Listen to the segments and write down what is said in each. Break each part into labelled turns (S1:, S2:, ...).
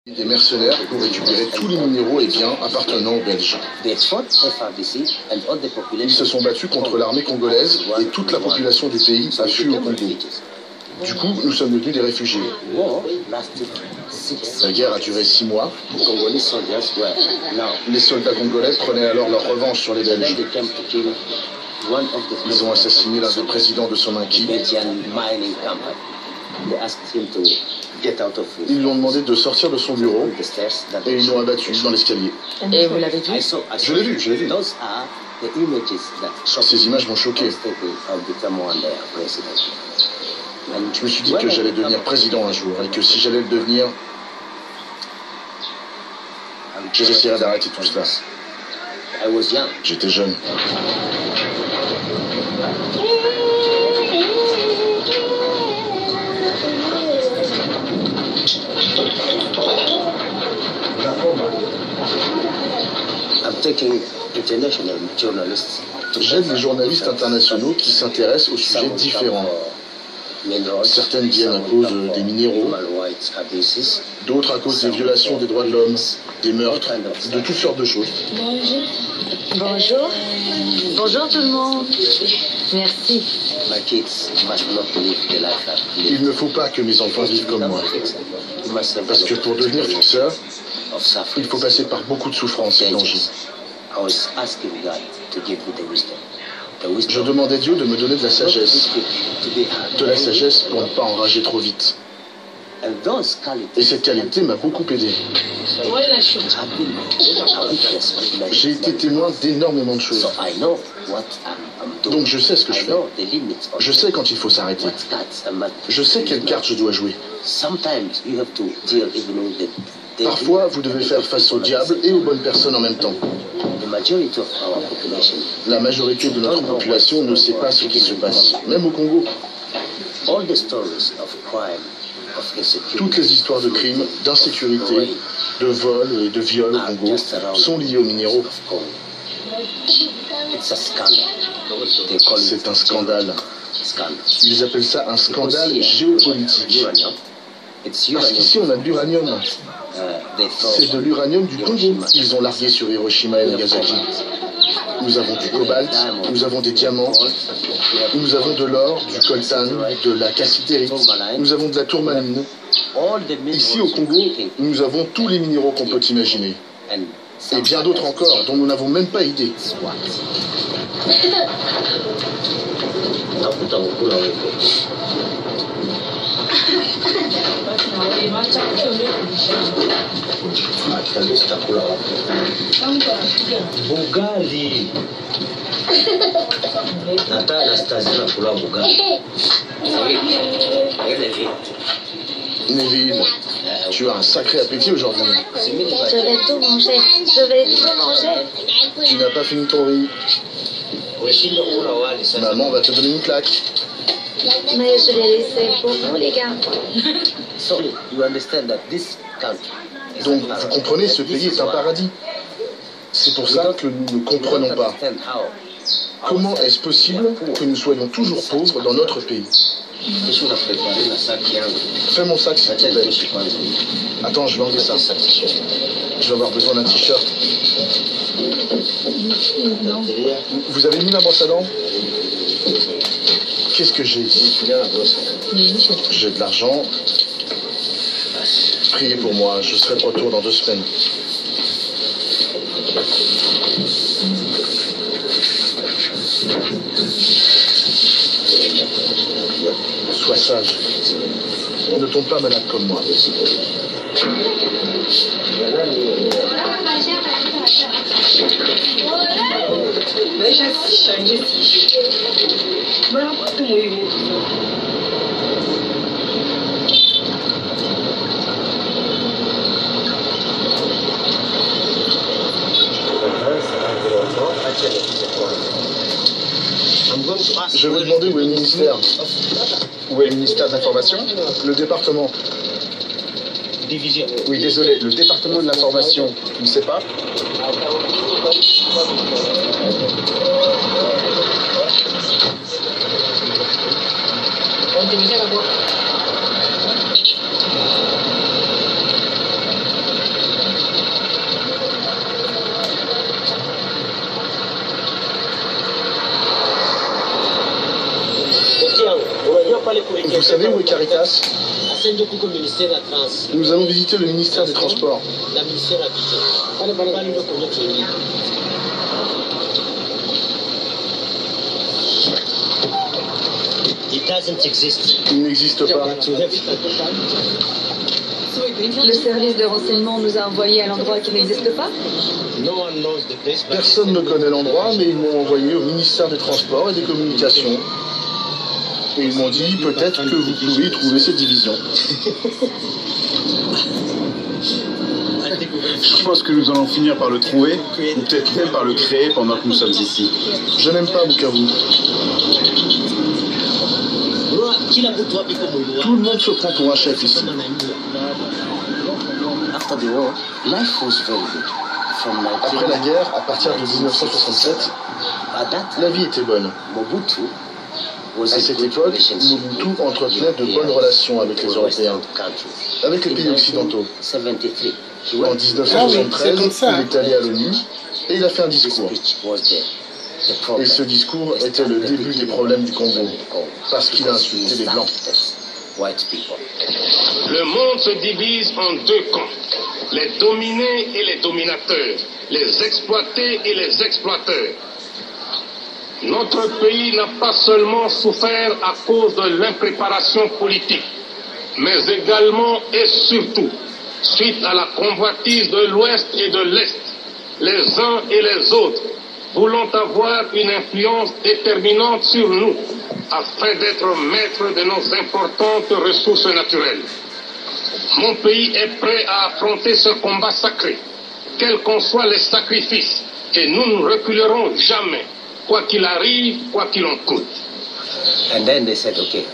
S1: Des mercenaires pour récupérer tous les minéraux et biens appartenant aux Belges. Ils se sont battus contre l'armée congolaise et toute la population du pays a fui au Congo. Du coup, nous sommes devenus des réfugiés. La guerre a duré 6 mois. Les soldats congolais prenaient alors leur revanche sur les Belges. Ils ont assassiné l'un des présidents de son maquis. Ils lui ont demandé de sortir de son bureau et ils l'ont abattu dans l'escalier.
S2: Et vous l'avez vu?
S1: Je l'ai vu, je l'ai vu. Ces images m'ont choqué. Je me suis dit que j'allais devenir président un jour et que si j'allais le devenir, j'essaierais d'arrêter tout cela. J'étais jeune. J'aide les journalistes internationaux qui s'intéressent aux sujets différents. Certaines viennent à cause des minéraux, d'autres à cause des violations des droits de l'homme, des meurtres, de toutes sortes de choses.
S2: Bonjour. Bonjour. Bonjour tout le monde. Merci.
S1: Il ne faut pas que mes enfants vivent comme moi. Parce que pour devenir fixeur, il faut passer par beaucoup de souffrances et dangers. Je demandais Dieu de me donner de la sagesse. De la sagesse pour ne pas enrager trop vite. Et cette qualité m'a beaucoup aidé. J'ai été témoin d'énormément de choses. Donc je sais ce que je fais. Je sais quand il faut s'arrêter. Je sais quelle carte je dois jouer. Parfois, vous devez faire face au diable et aux bonnes personnes en même temps. La majorité de notre population ne sait pas ce qui se passe, même au Congo. Toutes les histoires de crimes, d'insécurité, de vol et de viol au Congo sont liées aux minéraux. C'est un scandale. Ils appellent ça un scandale géopolitique. Parce qu'ici, on a de l'uranium. C'est de l'uranium du Congo qu'ils ont largué sur Hiroshima et Nagasaki. Nous avons du cobalt, nous avons des diamants, nous avons de l'or, du coltan, de la cassitérite, nous avons de la tourmaline. Ici au Congo, nous avons tous les minéraux qu'on peut imaginer. Et bien d'autres encore, dont nous n'avons même pas idée.
S3: Bugali. Tata Anastasia nakula bugali.
S1: Neville, tu as un sacré appétit aujourd'hui.
S2: Je vais tout manger. Je vais tout manger.
S1: Tu n'as pas fini ton riz. Maman va te donner une claque.
S2: Mais je l'ai laissé pour vous, les gars.
S1: Donc, vous comprenez, ce pays est un paradis. C'est pour ça que nous ne comprenons pas. Comment est-ce possible que nous soyons toujours pauvres dans notre pays? Fais mon sac, s'il te plaît. Attends, je vais enlever ça. Je vais avoir besoin d'un t-shirt. Vous avez mis la brosse à dents? Qu'est-ce que j'ai ici? J'ai de l'argent. Priez pour moi, je serai de retour dans 2 semaines. Sois sage. Ne tombe pas malade comme moi. Je vais demander où est le ministère. Où est le ministère de l'Information? Le département.
S3: Division.
S1: Oui, désolé, le département de l'information. Tu ne sais pas? Caritas. Nous allons visiter le ministère des Transports. Il n'existe pas.
S4: Le service de renseignement nous a envoyés à l'endroit qui n'existe pas.
S1: Personne ne connaît l'endroit, mais ils m'ont envoyé au ministère des Transports et des Communications. Et ils m'ont dit peut-être que vous pouvez y trouver cette division.
S5: Je pense que nous allons finir par le trouver, ou peut-être même par le créer pendant que nous sommes ici.
S1: Je n'aime pas Bukavu. Tout le monde se prend pour un chef ici. Après la guerre, à partir de 1967, la vie était bonne. À cette époque, Mobutu entretenait de bonnes relations avec les Européens, avec les pays occidentaux. En 1973, il est allé à l'ONU et il a fait un discours. Et ce discours était le début des problèmes du Congo, parce qu'il a insulté les Blancs.
S6: Le monde se divise en deux camps, les dominés et les dominateurs, les exploités et les exploiteurs. Notre pays n'a pas seulement souffert à cause de l'impréparation politique, mais également et surtout suite à la convoitise de l'Ouest et de l'Est, les uns et les autres voulant avoir une influence déterminante sur nous afin d'être maîtres de nos importantes ressources naturelles. Mon pays est prêt à affronter ce combat sacré, quels qu'en soient les sacrifices, et nous ne reculerons jamais, quoi qu'il arrive, quoi qu'il en coûte.
S3: And then they said, okay,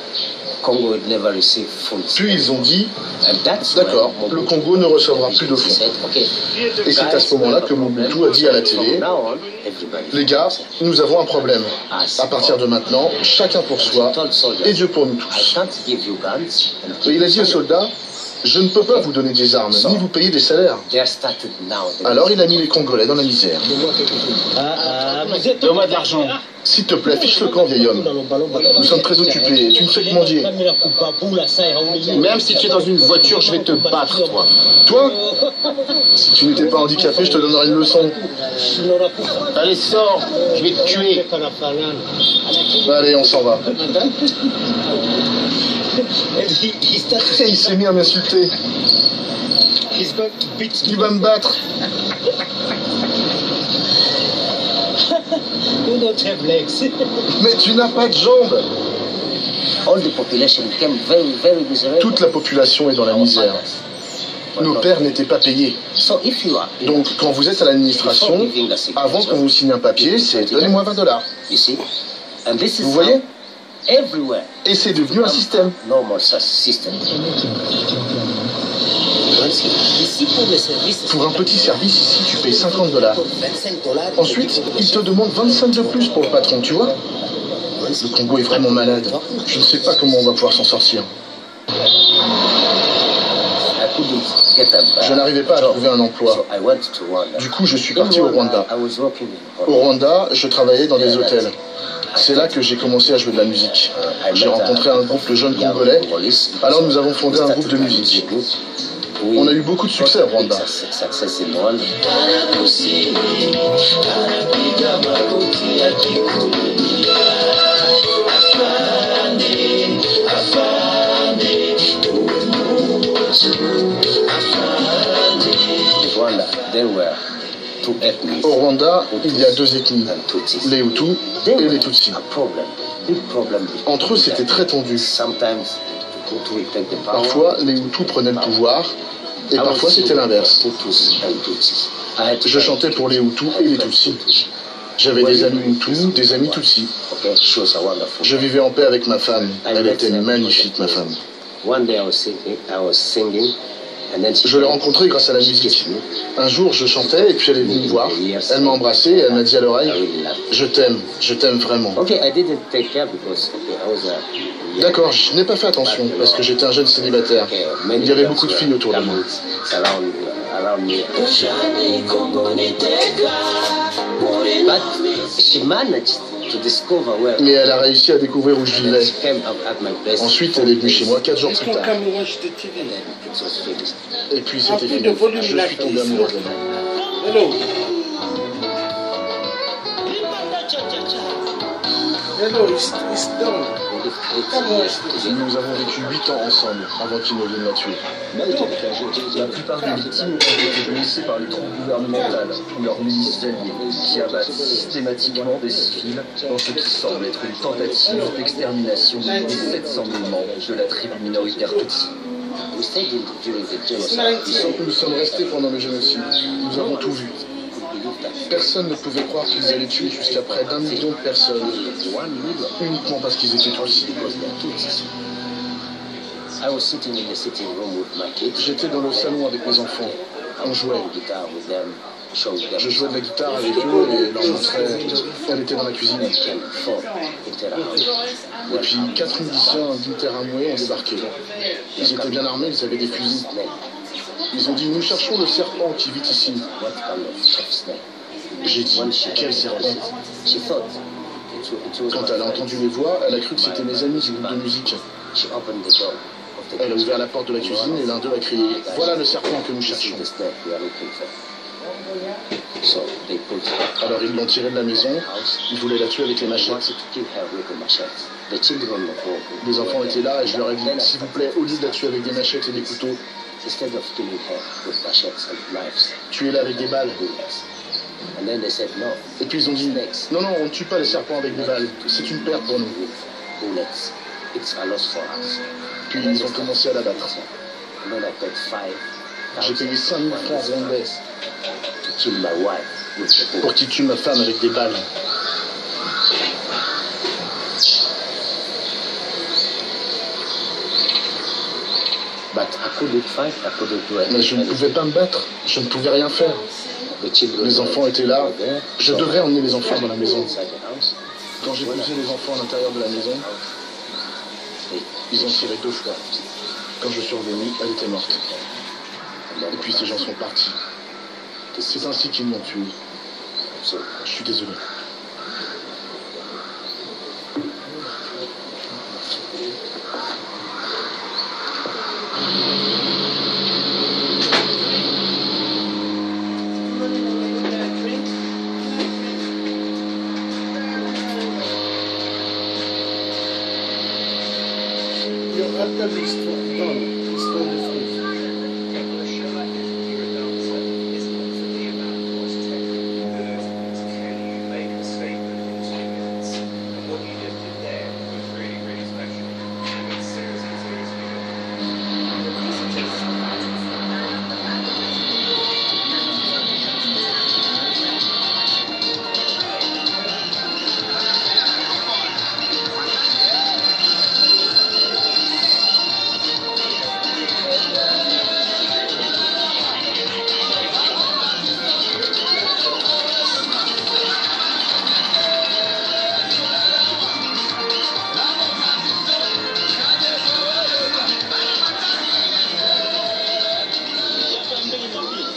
S3: Congo would never receive funds.
S1: Puis ils ont dit, d'accord, le Congo ne recevra plus de fonds. Et c'est à ce moment-là que Mobutu a dit à la télé, les gars, nous avons un problème. À partir de maintenant, chacun pour soi et Dieu pour nous tous. Et il a dit aux soldats, je ne peux pas vous donner des armes, ni vous payer des salaires. Alors il a mis les Congolais dans la misère.
S5: Donne-moi de l'argent.
S1: S'il te plaît, fiche le camp, vieil homme. Nous sommes très occupés, tu ne fais que mendier.
S5: Même si tu es dans une voiture, je vais te battre, toi.
S1: Toi? Si tu n'étais pas handicapé, je te donnerais une leçon.
S5: Allez, sors, je vais te tuer.
S1: Allez, on s'en va. Et il s'est mis à m'insulter. Il va me battre. Mais tu n'as pas de jambes. Toute la population est dans la misère. Nos pères n'étaient pas payés. Donc, quand vous êtes à l'administration, avant qu'on vous signe un papier, c'est « donnez-moi $20 ». Vous voyez? Et c'est devenu un système. Pour un petit service ici, tu payes $50. Ensuite, ils te demandent 25 de plus pour le patron, tu vois? Le Congo est vraiment malade. Je ne sais pas comment on va pouvoir s'en sortir. Je n'arrivais pas à trouver un emploi. Du coup, je suis parti au Rwanda. Au Rwanda, je travaillais dans des hôtels. C'est là que j'ai commencé à jouer de la musique. J'ai rencontré un groupe de jeunes Congolais. Alors nous avons fondé un groupe de musique. On a eu beaucoup de succès à Rwanda. Au Rwanda, il y a deux ethnies, les Hutus et les Tutsis. Entre eux, c'était très tendu. Parfois, les Hutus prenaient le pouvoir, et parfois c'était l'inverse. Je chantais pour les Hutus et les Tutsis. J'avais des amis Hutus, des amis Tutsis. Je vivais en paix avec ma femme. Elle était magnifique, ma femme. Je l'ai rencontrée grâce à la musique. Un jour, je chantais et puis elle est venue me voir. Elle m'a embrassé et elle m'a dit à l'oreille, je t'aime vraiment. D'accord, je n'ai pas fait attention parce que j'étais un jeune célibataire. Il y avait beaucoup de filles autour de moi. Mais elle a réussi à découvrir où je vivais. Ensuite, elle est venue chez moi 4 jours plus tard. Et puis c'était fini. Je suis tombé amoureux d'elle.
S7: Hello. Hello, it's done.
S1: Nous avons vécu 8 ans ensemble avant qu'ils ne viennent la tuer. La plupart des victimes ont été blessées par les troupes gouvernementales ou leurs milices alliées qui abattent systématiquement des civils dans ce qui semble être une tentative d'extermination des 700 000 membres de la tribu minoritaire Tutsi. Nous sommes restés pendant le génocide. Nous avons tout vu. Personne ne pouvait croire qu'ils allaient tuer jusqu'à près d'1 million de personnes, uniquement parce qu'ils étaient Tutsis. J'étais dans le salon avec mes enfants. On jouait. Je jouais de la guitare avec eux et leur montrais. Elle était dans la cuisine. Et puis 4 musiciens d'Interamwe ont débarqué. Ils étaient bien armés, ils avaient des fusils. Ils ont dit, nous cherchons le serpent qui vit ici. J'ai dit, quel serpent? Quand elle a entendu les voix, elle a cru que c'était mes amis du groupe de musique. Elle a ouvert la porte de la cuisine et l'un d'eux a crié, voilà le serpent que nous cherchons. Alors ils l'ont tirée de la maison, ils voulaient la tuer avec les machettes. Les enfants étaient là et je leur ai dit, s'il vous plaît, au lieu de la tuer avec des machettes et des couteaux, tuez-la avec des balles. Et puis ils ont dit, non, non, on ne tue pas les serpents avec des balles, c'est une perte pour nous. Puis ils ont commencé à la battre. J'ai payé 5 000 francs rwandais pour qu'ils tuent ma femme avec des balles. Mais je ne pouvais pas me battre, je ne pouvais rien faire. Les enfants étaient là, je devrais emmener les enfants dans la maison. Quand j'ai poussé les enfants à l'intérieur de la maison, ils ont tiré 2 fois. Quand je suis revenu, elle était morte. Et puis ces gens sont partis. C'est ainsi qu'ils m'ont tué. Je suis désolé.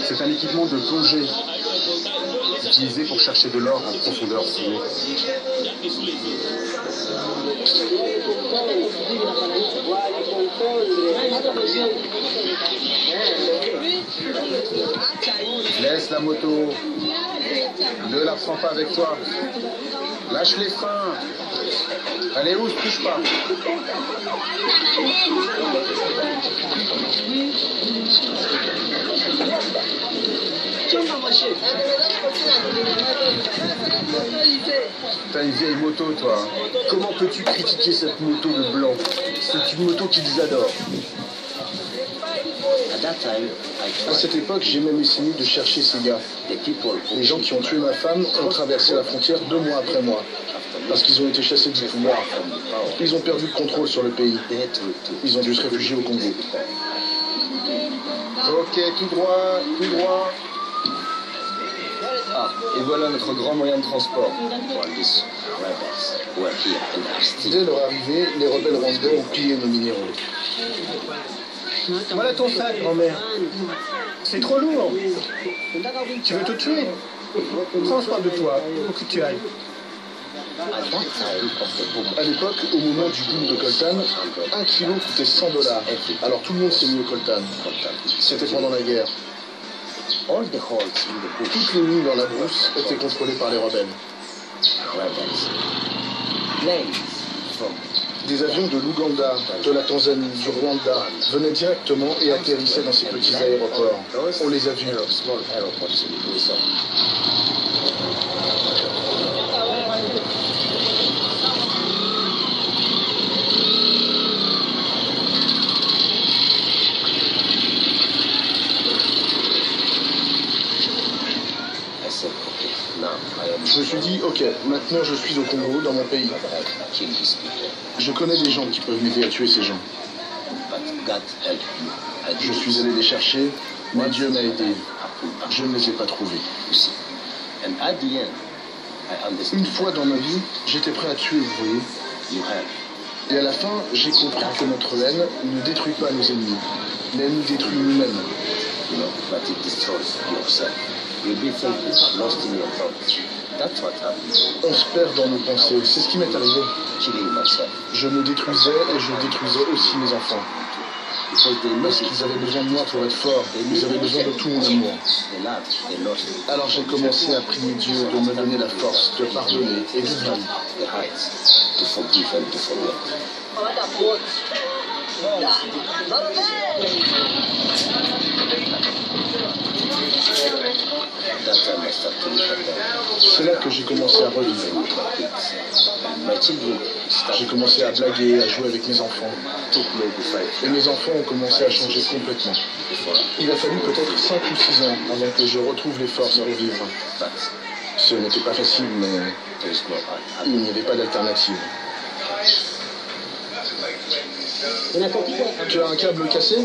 S1: C'est un équipement de plongée utilisé pour chercher de l'or en profondeur sous l'eau. Laisse la moto. Ne la prends pas avec toi. Lâche les freins. Allez, où, ne touche pas. T'as une vieille moto, toi. Comment peux-tu critiquer cette moto de blanc? C'est une moto qu'ils adorent. À cette époque, j'ai même essayé de chercher ces gars. Les gens qui ont tué ma femme ont traversé la frontière 2 mois après moi, parce qu'ils ont été chassés du pouvoir. Ils ont perdu le contrôle sur le pays. Ils ont dû se réfugier au Congo. Ok, tout droit, tout droit. Ah, et voilà notre grand moyen de transport. Dès leur arrivée, les rebelles rwandais ont pillé nos minéraux. Voilà ton sac, grand-mère. C'est trop lourd. Tu veux te tuer? Prends soin de toi, pour que tu ailles. À l'époque, au moment du boom de coltan, 1 kilo coûtait $100. Alors tout le monde s'est mis au coltan. C'était pendant la guerre. Toutes les mines dans la brousse étaient contrôlées par les rebelles. Des avions de l'Ouganda, de la Tanzanie, du Rwanda venaient directement et atterrissaient dans ces petits aéroports. On les a vus. Je me suis dit, ok, maintenant je suis au Congo, dans mon pays. Je connais des gens qui peuvent m'aider à tuer ces gens. Je suis allé les chercher, mais Dieu m'a aidé. Je ne les ai pas trouvés. Une fois dans ma vie, j'étais prêt à tuer, vous voyez. Et à la fin, j'ai compris que notre haine ne détruit pas nos ennemis, mais elle nous détruit nous-mêmes. On se perd dans nos pensées, c'est ce qui m'est arrivé. Je me détruisais et je détruisais aussi mes enfants. Parce qu'ils avaient besoin de moi pour être forts, ils avaient besoin de tout mon amour. Alors j'ai commencé à prier Dieu de me donner la force de pardonner et d'oublier. C'est là que j'ai commencé à revivre. J'ai commencé à blaguer, à jouer avec mes enfants. Et mes enfants ont commencé à changer complètement. Il a fallu peut-être 5 ou 6 ans avant que je retrouve les forces pour vivre. Ce n'était pas facile, mais il n'y avait pas d'alternative. Tu as un câble cassé?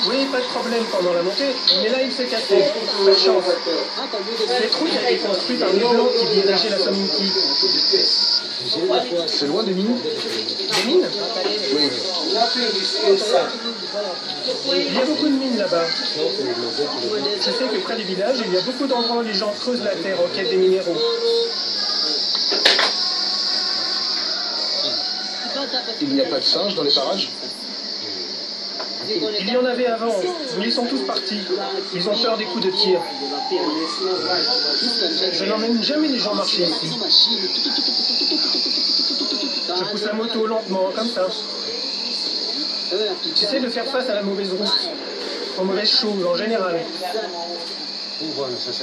S8: Oui, pas de problème pendant la montée, mais là il s'est cassé. Pas de chance. Cette route a été construite par les Blancs qui dirigeaient la Sominki.
S1: C'est loin des mines?
S8: Des mines?
S1: Oui.
S8: Il y a beaucoup de mines là-bas. Je sais que près du village, il y a beaucoup d'endroits où les gens creusent la terre en quête des minéraux.
S1: Il n'y a pas de singes dans les parages?
S8: Il y en avait avant, mais ils sont tous partis. Ils ont peur des coups de tir. Je n'emmène jamais les gens marcher ici. Je pousse la moto lentement, comme ça. J'essaie de faire face à la mauvaise route, aux mauvaises choses en général.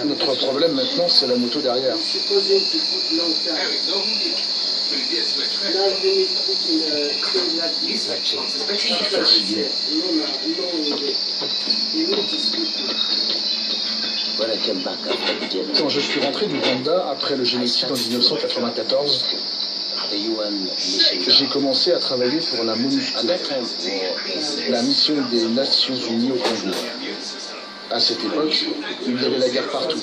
S1: Notre problème maintenant, c'est la moto derrière. Fatigué. Quand je suis rentré du Rwanda après le génocide en 1994, j'ai commencé à travailler pour la MONUSCO, la mission des Nations Unies au Congo. À cette époque, il y avait la guerre partout.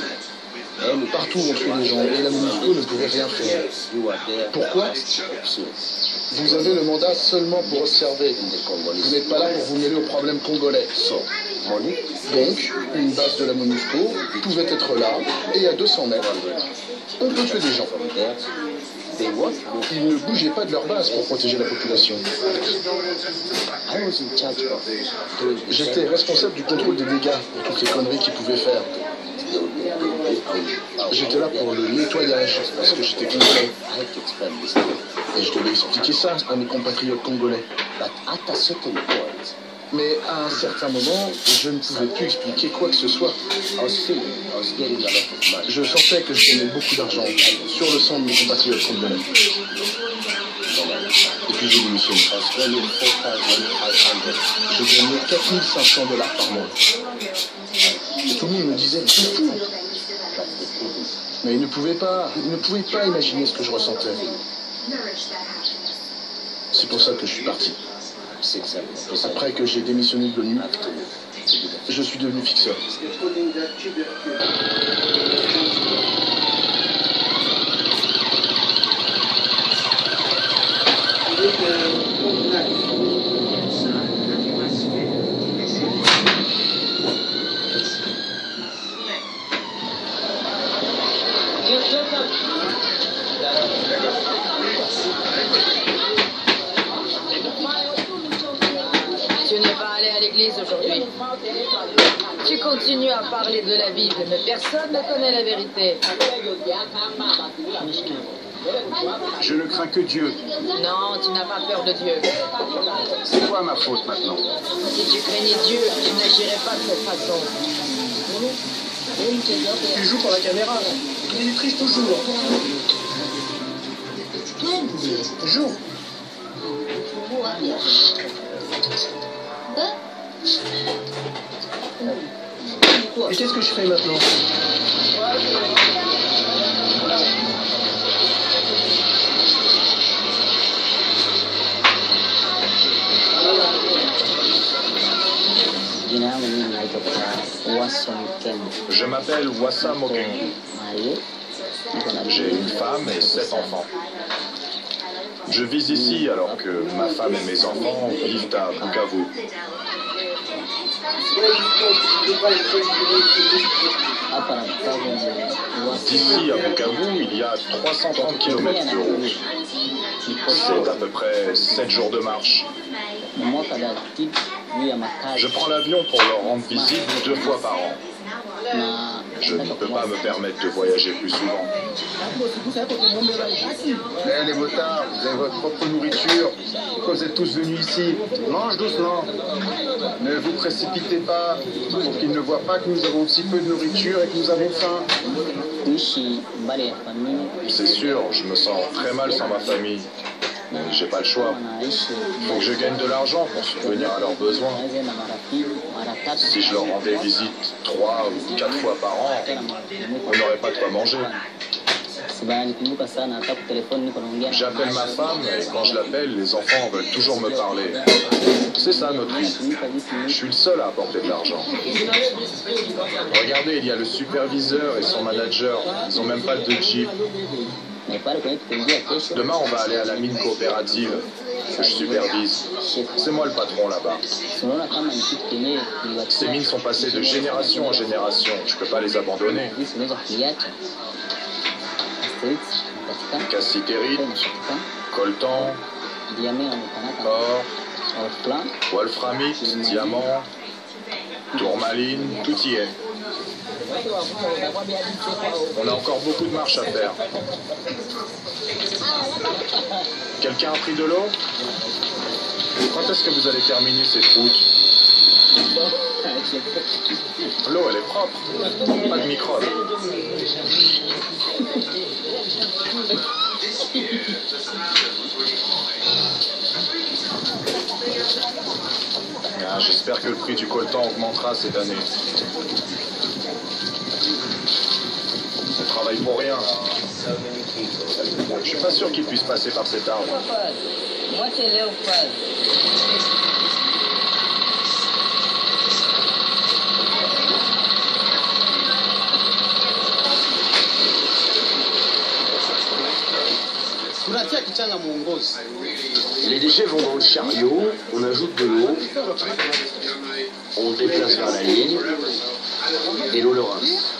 S1: Partout on tuait les gens et la MONUSCO ne pouvait rien faire. Pourquoi? Vous avez le mandat seulement pour observer. Vous n'êtes pas là pour vous mêler aux problèmes congolais. Donc, une base de la MONUSCO pouvait être là et à 200 mètres, on peut tuer des gens. Ils ne bougeaient pas de leur base pour protéger la population. J'étais responsable du contrôle des dégâts pour toutes les conneries qu'ils pouvaient faire. J'étais là pour le nettoyage parce que j'étais congolais. Et je devais expliquer ça à mes compatriotes congolais. Mais à un certain moment, je ne pouvais plus expliquer quoi que ce soit. Je sentais que je gagnais beaucoup d'argent sur le sang de mes compatriotes congolais. Et puis j'ai démissionné. Je gagnais $4500 par mois. Et tout le monde me disait, c'est fou. Mais ils ne pouvaient pas imaginer ce que je ressentais. C'est pour ça que je suis parti. Après que j'ai démissionné de l'ONU, je suis devenu fixeur.
S4: Tu continues à parler de la Bible, mais personne ne connaît la vérité.
S5: Je ne crains que Dieu.
S4: Non, tu n'as pas peur de Dieu.
S5: C'est quoi ma faute maintenant?
S4: Si tu craignais Dieu, tu n'agirais pas de cette façon.
S8: Tu joues pour la caméra. Il triche toujours. Joue. Et qu'est-ce que je fais maintenant?
S9: Je m'appelle Wassam Okengu. J'ai une femme et 7 enfants. Je vis ici alors que ma femme et mes enfants vivent à Bukavu. D'ici à Bukavu, il y a 330 km de route. C'est à peu près 7 jours de marche. Je prends l'avion pour leur rendre visite 2 fois par an. Je ne peux pas me permettre de voyager plus souvent.
S5: Eh les motards, vous avez votre propre nourriture. Pourquoi vous êtes tous venus ici? Mange doucement. Ne vous précipitez pas pour qu'ils ne voient pas que nous avons si peu de nourriture et que nous avons faim.
S9: C'est sûr, je me sens très mal sans ma famille. Mais j'ai pas le choix. Il faut que je gagne de l'argent pour subvenir à leurs besoins. Si je leur rendais visite 3 ou 4 fois par an, on n'aurait pas de quoi manger. J'appelle ma femme et quand je l'appelle, les enfants veulent toujours me parler. C'est ça notre vie. Je suis le seul à apporter de l'argent. Regardez, il y a le superviseur et son manager. Ils n'ont même pas de jeep. Demain, on va aller à la mine coopérative que je supervise. C'est moi le patron là-bas. Ces mines sont passées de génération en génération. Je ne peux pas les abandonner. Cassiterite, coltan, or, wolframite, diamant, tourmaline, tout y est. On a encore beaucoup de marche à faire. Quelqu'un a pris de l'eau? Quand est-ce que vous allez terminer cette route? L'eau, elle est propre. Pas de microbes. Ah, j'espère que le prix du coltan augmentera cette année. On travaille pour rien. Je suis pas sûr qu'il puisse passer par cet arbre.
S1: Les déchets vont dans le chariot, on ajoute de l'eau, on déplace vers la ligne et l'eau le rince.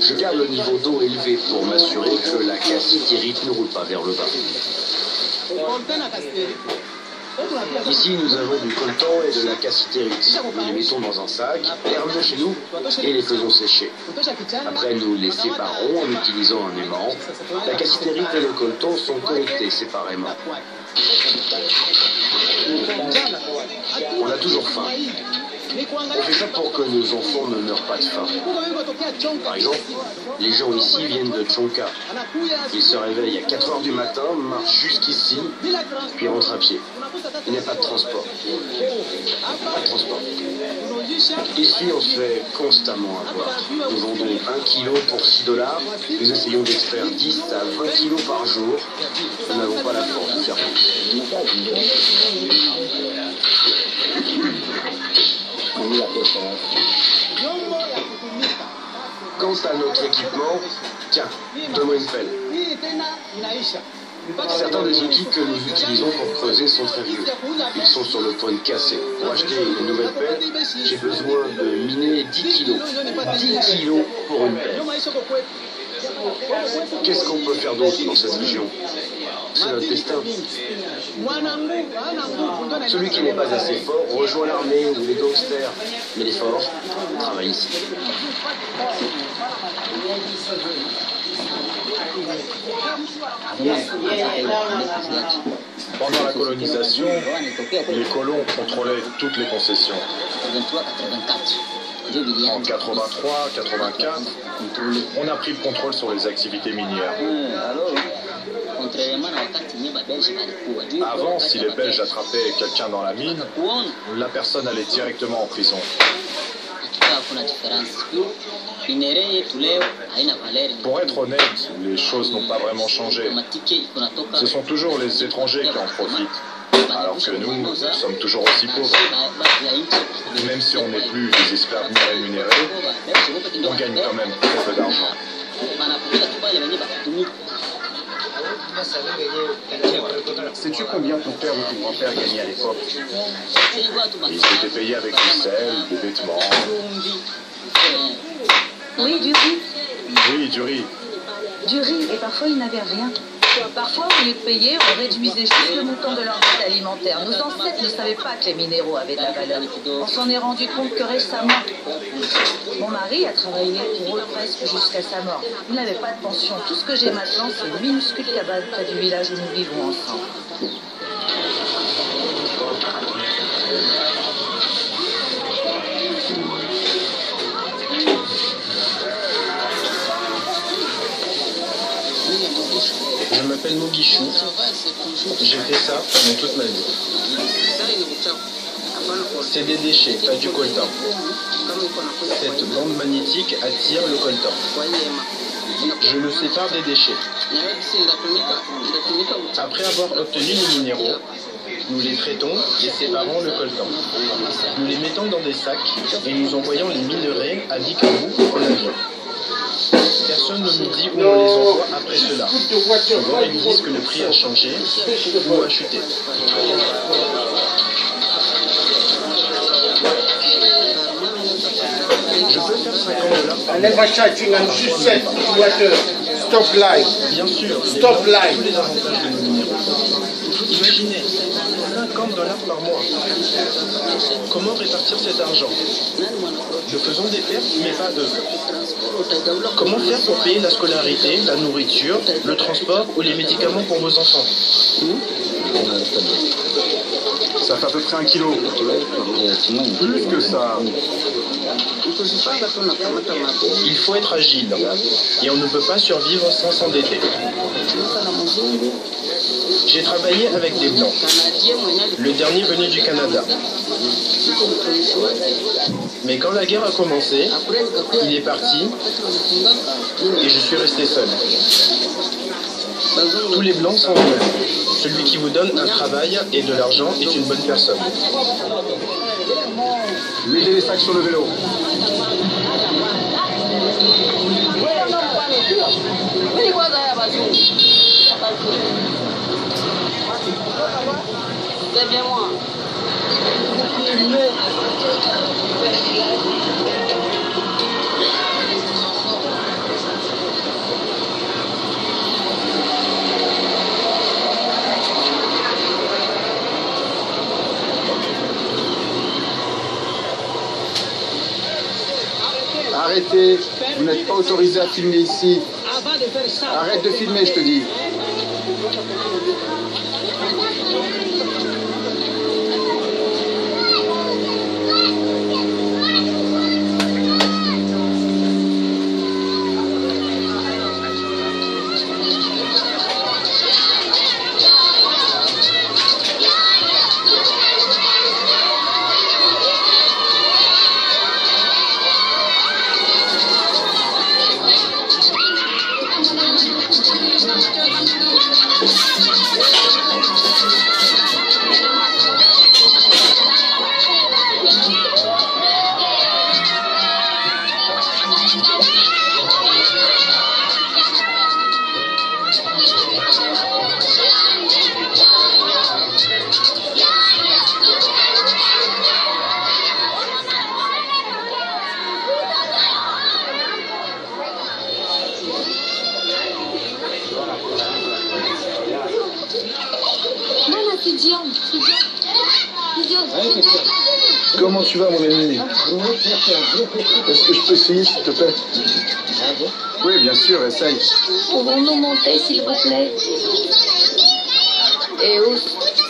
S1: Je garde le niveau d'eau élevé pour m'assurer que la cassiterite ne roule pas vers le bas. Ici, nous avons du coltan et de la cassiterite. Nous les mettons dans un sac, les ramenons chez nous et les faisons sécher. Après, nous les séparons en utilisant un aimant. La cassiterite et le coltan sont collectés séparément. On a toujours faim. On fait ça pour que nos enfants ne meurent pas de faim. Par exemple, les gens ici viennent de Tchonka. Ils se réveillent à 4 h du matin, marchent jusqu'ici, puis rentrent à pied. Il n'y a pas de transport. Pas de transport. Ici, on se fait constamment avoir. Nous vendons 1 kilo pour 6 $. Nous essayons d'extraire 10 à 20 kilos par jour. Nous n'avons pas la force de faire plus. Quant à notre équipement, tiens, donne-moi une pelle. Certains des outils que nous utilisons pour creuser sont très vieux. Ils sont sur le point de casser. Pour acheter une nouvelle pelle, j'ai besoin de miner 10 kilos. 10 kilos pour une pelle.
S9: Qu'est-ce qu'on peut faire d'autre dans cette région? C'est notre destin.
S3: Celui qui n'est pas assez fort rejoint l'armée ou les gangsters. Mais les forts travaillent ici.
S9: Pendant la colonisation, les colons contrôlaient toutes les concessions. En 83, 84, on a pris le contrôle sur les activités minières. Avant, si les Belges attrapaient quelqu'un dans la mine, la personne allait directement en prison. Pour être honnête, les choses n'ont pas vraiment changé. Ce sont toujours les étrangers qui en profitent, alors que nous sommes toujours aussi pauvres. Même si on n'est plus des esclaves non rémunérés, on gagne quand même très peu d'argent.
S5: Sais-tu combien ton père ou ton grand-père gagnait à l'époque?
S9: Ils étaient payés avec du sel, des vêtements.
S2: Oui, du riz.
S9: Oui, du riz.
S2: Du riz, et parfois ils n'avaient rien. Parfois, au lieu de payer, on réduisait juste le montant de leur dette alimentaire. Nos ancêtres ne savaient pas que les minéraux avaient de la valeur. On s'en est rendu compte que récemment. Mon mari a travaillé pour eux presque jusqu'à sa mort. Il n'avait pas de pension. Tout ce que j'ai maintenant, c'est une minuscule cabane près du village où nous vivons ensemble.
S10: Je m'appelle Moguichou. J'ai fait ça pendant toute ma vie. C'est des déchets, pas du coltan. Cette bande magnétique attire le coltan. Je le sépare des déchets. Après avoir obtenu les minéraux, nous les traitons et séparons le coltan. Nous les mettons dans des sacs et nous envoyons les minerais à Bukavu en avion. Personne ne nous dit où on les envoie après cela. Souvent, ils disent que le prix a changé ou a chuté. Je peux faire $50 par mois. Bien sûr, stop live. Tous les avantages de nos minéraux. Imaginez, $50 par mois. Comment répartir cet argent? Nous faisons des pertes, mais pas eux. Comment faire pour payer la scolarité, la nourriture, le transport ou les médicaments pour vos enfants?
S5: Ça fait à peu près 1 kilo. Plus que ça.
S10: Il faut être agile et on ne peut pas survivre sans s'endetter. J'ai travaillé avec des Blancs. Le dernier venait du Canada. Mais quand la guerre a commencé, il est parti et je suis resté seul. Tous les Blancs sont eux. Celui qui vous donne un travail et de l'argent est une bonne personne.
S5: Mettez les sacs sur le vélo.
S11: C'est bien moi.
S5: Arrêtez, vous n'êtes pas autorisé à filmer ici. Arrête de filmer, je te dis.
S1: Comment tu vas, mon ami? Est-ce que je peux essayer, s'il te plaît?
S5: Oui, bien sûr, essaye.
S4: Pouvons-nous monter, s'il vous plaît?
S2: Et où?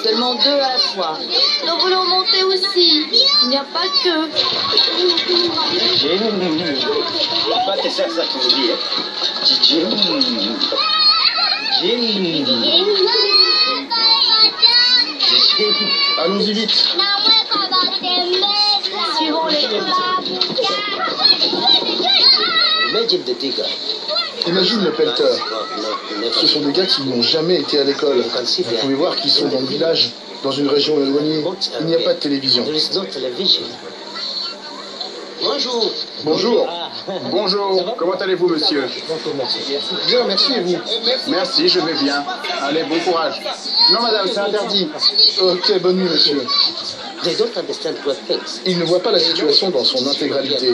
S2: Seulement 2 à la fois.
S4: Nous voulons monter aussi. Il n'y a pas que...
S3: Pas tes ça tu me dis, hein?
S1: Allons-y vite.
S4: Suivons les pas.
S1: Imagine le pelleteur. Ce sont des gars qui n'ont jamais été à l'école. Vous pouvez voir qu'ils sont dans le village, dans une région éloignée. Il n'y a pas de télévision.
S3: Bonjour.
S5: Bonjour. Bonjour. Comment allez-vous, monsieur?
S1: Bien, merci, et vous?
S5: Merci, je vais bien. Allez, bon courage. Non, madame, c'est interdit.
S1: Ok, bonne nuit, monsieur. Ils ne voient pas la situation dans son intégralité.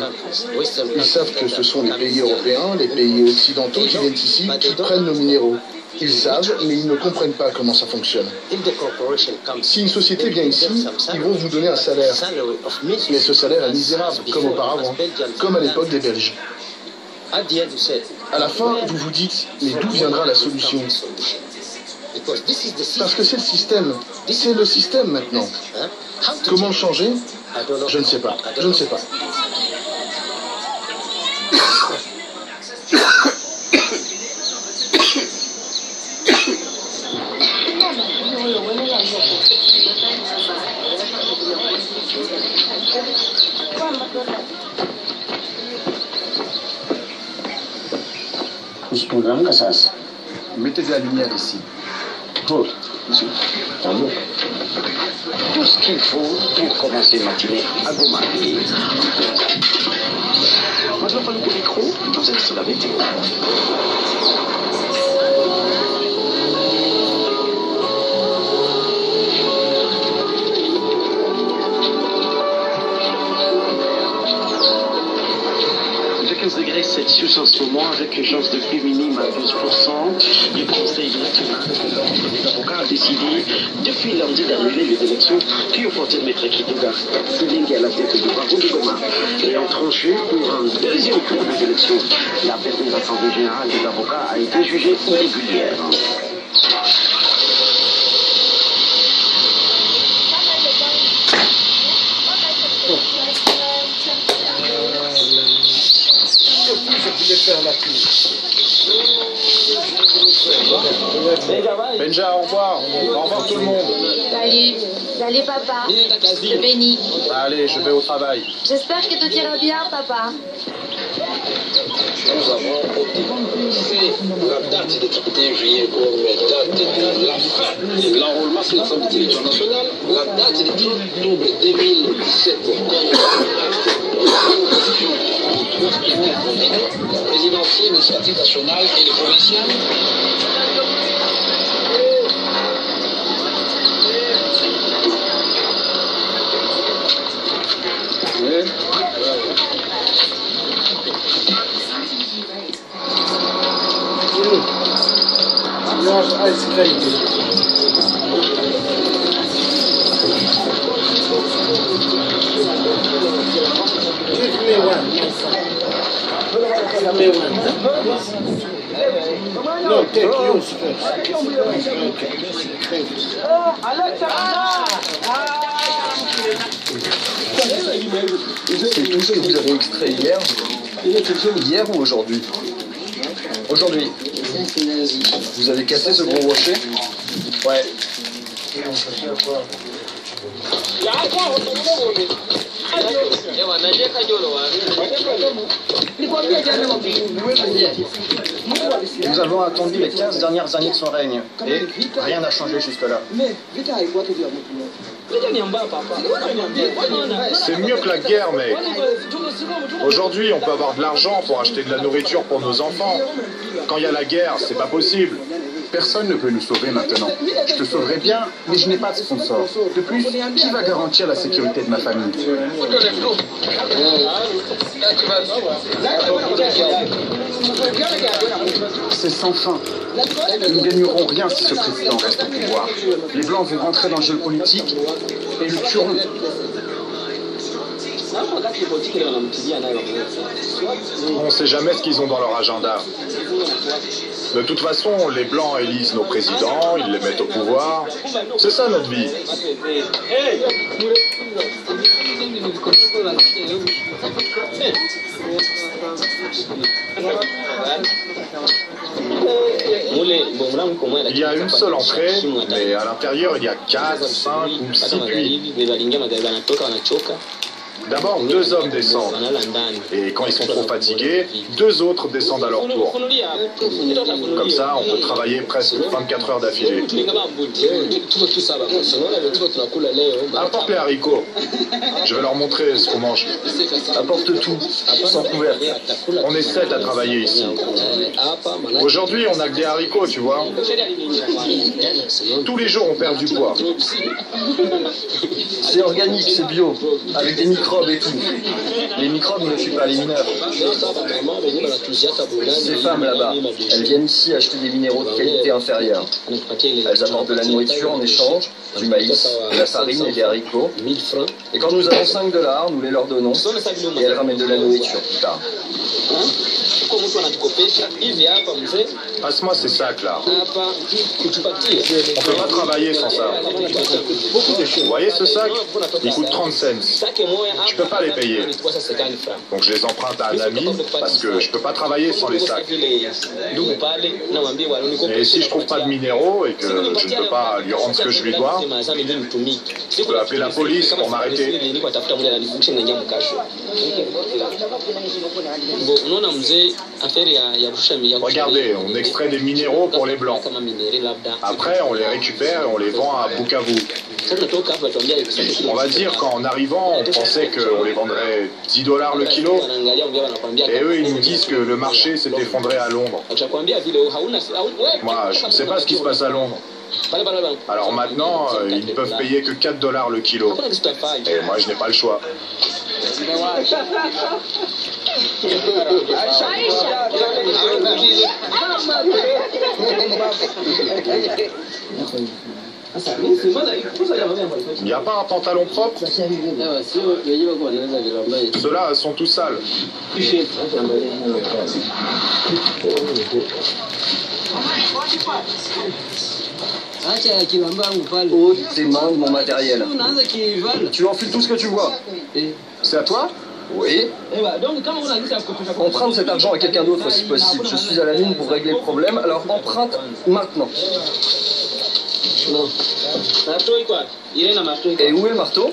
S1: Ils savent que ce sont les pays européens, les pays occidentaux qui viennent ici, qui prennent nos minéraux. Ils savent, mais ils ne comprennent pas comment ça fonctionne. Si une société vient ici, ils vont vous donner un salaire. Mais ce salaire est misérable, comme auparavant, comme à l'époque des Belges. À la fin, vous vous dites, mais d'où viendra la solution? Parce que c'est le système. C'est le système maintenant. Comment le changer? Je ne sais pas. Je ne sais pas.
S5: Mettez de la lumière ici.
S3: Tout ce qu'il faut pour commencer la matinée à Goma. Moi, je vais prendre le micro, vous êtes sur la météo. Degrés Celsius en ce moment avec une chance de pluie minime à 12%. Le Conseil national des avocats a décidé depuis lundi d'annuler les élections qui ont porté le maître Kidoga Silingi à la tête du barreau de Goma et ont tranché pour un deuxième tour des élections. La perte de l'Assemblée générale des avocats a été jugée irrégulière.
S5: Benja, au revoir. Au revoir tout le monde.
S4: Salut. Salut, papa. Je bénis.
S5: Allez, je vais au travail.
S4: J'espère que tout ira bien, papa.
S6: Nous avons optimisé la date du 31 juillet comme date de la fin de l'enrôlement sur l'Assemblée d'élection nationale, la date du 30 octobre 2017 comme présidentielle, législative nationale et les provinciales.
S7: Ice cream. Give me one. Give me one. No, take yours first. Okay.
S1: C'est tout ce que vous avez extrait hier? Hier ou aujourd'hui? Aujourd'hui. Vous avez cassé ce gros rocher? Ouais. Nous avons attendu les 15 dernières années de son règne et rien n'a changé jusque-là.
S9: C'est mieux que la guerre, mec. Aujourd'hui, on peut avoir de l'argent pour acheter de la nourriture pour nos enfants. Quand il y a la guerre, c'est pas possible.
S5: Personne ne peut nous sauver maintenant. Je te sauverai bien, mais je n'ai pas de sponsor. De plus, qui va garantir la sécurité de ma famille? C'est sans fin. Nous ne gagnerons rien si ce président reste au pouvoir. Les Blancs vont rentrer dans le jeu politique et le tueront.
S9: On ne sait jamais ce qu'ils ont dans leur agenda. De toute façon, les Blancs élisent nos présidents, ils les mettent au pouvoir. C'est ça notre vie. Il y a une seule entrée, mais à l'intérieur il y a 4, 5 ou 6 puits. D'abord, 2 hommes descendent, et quand ils sont trop fatigués, 2 autres descendent à leur tour. Comme ça, on peut travailler presque 24 heures d'affilée. Apporte les haricots. Je vais leur montrer ce qu'on mange.
S1: Apporte tout, sans couvercle.
S9: On est 7 à travailler ici. Aujourd'hui, on n'a que des haricots, tu vois. Tous les jours, on perd du poids.
S1: C'est organique, c'est bio, avec des microbes et tout. Les microbes ne tuent pas les mineurs. Ces femmes là-bas, elles viennent ici acheter des minéraux de qualité inférieure. Elles apportent de la nourriture en échange, du maïs, de la farine et des haricots. Et quand nous avons 5 $, nous les leur donnons et elles ramènent de la nourriture plus tard.
S9: Passe-moi ces sacs là. On ne peut pas travailler sans ça. Vous voyez ce sac? Il coûte 30 cents. Je ne peux pas les payer. Donc je les emprunte à un ami parce que je ne peux pas travailler sans les sacs. Et si je ne trouve pas de minéraux et que je ne peux pas lui rendre ce que je lui dois, je peux appeler la police pour m'arrêter. Regardez, on extrait des minéraux pour les Blancs. Après, on les récupère et on les vend à Bukavu. On va dire qu'en arrivant, on pensait qu'on les vendrait 10 $ le kilo. Et eux, ils nous disent que le marché s'est effondré à Londres. Moi, je ne sais pas ce qui se passe à Londres. Alors maintenant, ils ne peuvent payer que 4 $ le kilo. Et moi, je n'ai pas le choix. Il n'y a pas un pantalon propre? Ceux-là sont tous sales.
S1: Ôte tes mains de mon matériel. Tu enfiles tout ce que tu vois. C'est à toi? Oui. Emprunte cet argent à quelqu'un d'autre si possible. Je suis à la ligne pour régler le problème, alors emprunte maintenant. Et où est le marteau?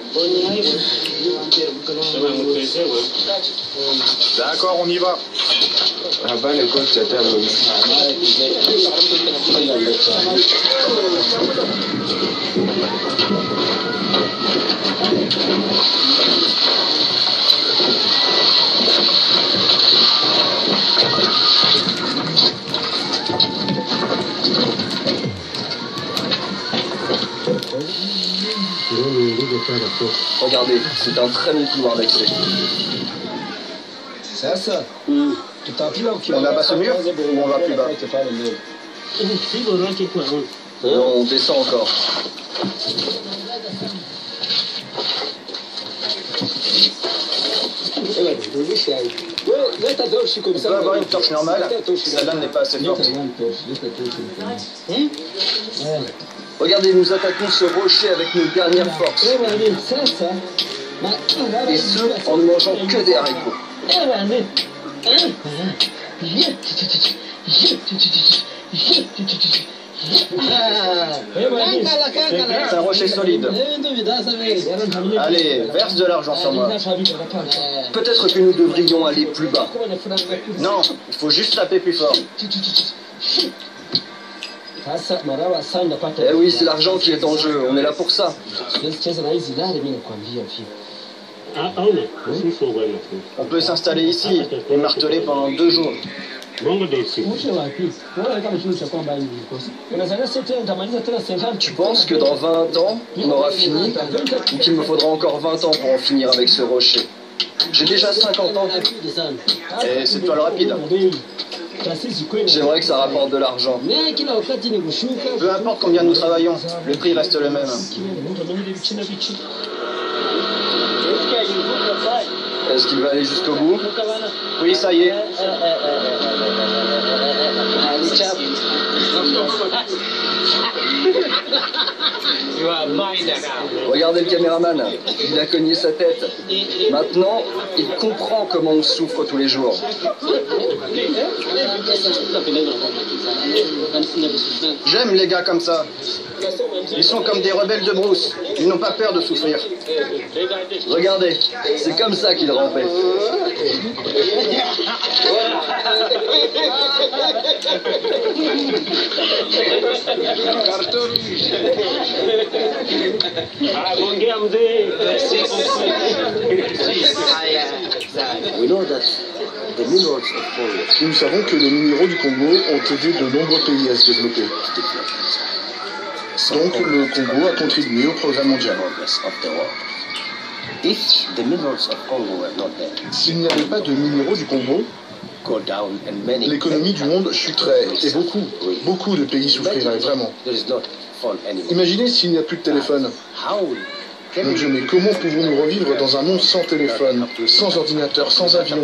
S9: D'accord, on y va.
S1: Regardez, c'est un très bon couloir d'accès. On abat ce mur ou on va plus bas? Non, on descend encore. On peut avoir une torche normale? La lame n'est pas assez forte. Regardez, nous attaquons ce rocher avec nos dernières forces. Et ce, en ne mangeant que des haricots. C'est un rocher solide. Allez, verse de l'argent sur moi. Peut-être que nous devrions aller plus bas. Non, il faut juste taper plus fort. Eh oui, c'est l'argent qui est en jeu, on est là pour ça. On peut s'installer ici et marteler pendant 2 jours. Tu penses que dans 20 ans, on aura fini, ou qu'il me faudra encore 20 ans pour en finir avec ce rocher? J'ai déjà 50 ans. Et c'est toi le rapide. J'aimerais que ça rapporte de l'argent. Peu importe combien nous travaillons, le prix reste le même.
S11: Est-ce qu'il va aller jusqu'au bout? Oui, ça y est. Regardez le caméraman, il a cogné sa tête. Maintenant, il comprend comment on souffre tous les jours. J'aime les gars comme ça. Ils sont comme des rebelles de brousse. Ils n'ont pas peur de souffrir. Regardez, c'est comme ça qu'ils rampaient.
S1: Nous savons que les minéraux du Congo ont aidé de nombreux pays à se développer. Donc le Congo a contribué au programme mondial. S'il n'y avait pas de minéraux du Congo, l'économie du monde chuterait et beaucoup de pays souffriraient vraiment. Imaginez s'il n'y a plus de téléphone. Mon Dieu, mais comment pouvons-nous revivre dans un monde sans téléphone, sans ordinateur, sans avion?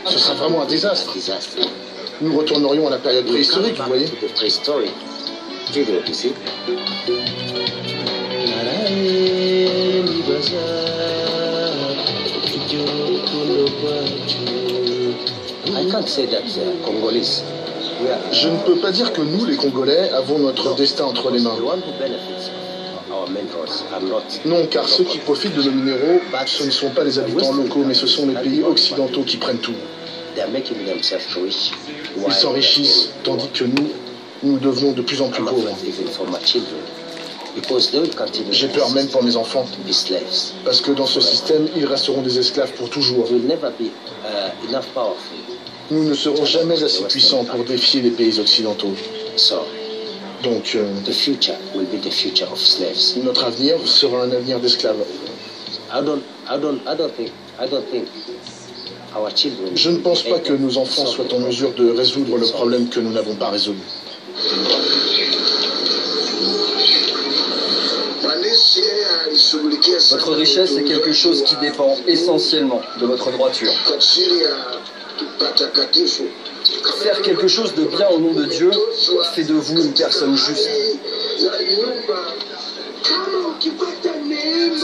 S1: Ce serait vraiment un désastre. Nous retournerions à la période préhistorique, vous voyez. Je ne peux pas dire que nous, les Congolais, avons notre destin entre les mains. Non, car ceux qui profitent de nos minéraux, ce ne sont pas les habitants locaux, mais ce sont les pays occidentaux qui prennent tout. Ils s'enrichissent, tandis que nous devenons de plus en plus pauvres. J'ai peur même pour mes enfants, parce que dans ce système, ils resteront des esclaves pour toujours. Nous ne serons jamais assez puissants pour défier les pays occidentaux. Donc, notre avenir sera un avenir d'esclaves. Je ne pense pas que nos enfants soient en mesure de résoudre le problème que nous n'avons pas résolu.
S11: Votre richesse est quelque chose qui dépend essentiellement de votre droiture. Faire quelque chose de bien au nom de Dieu fait de vous une personne juste.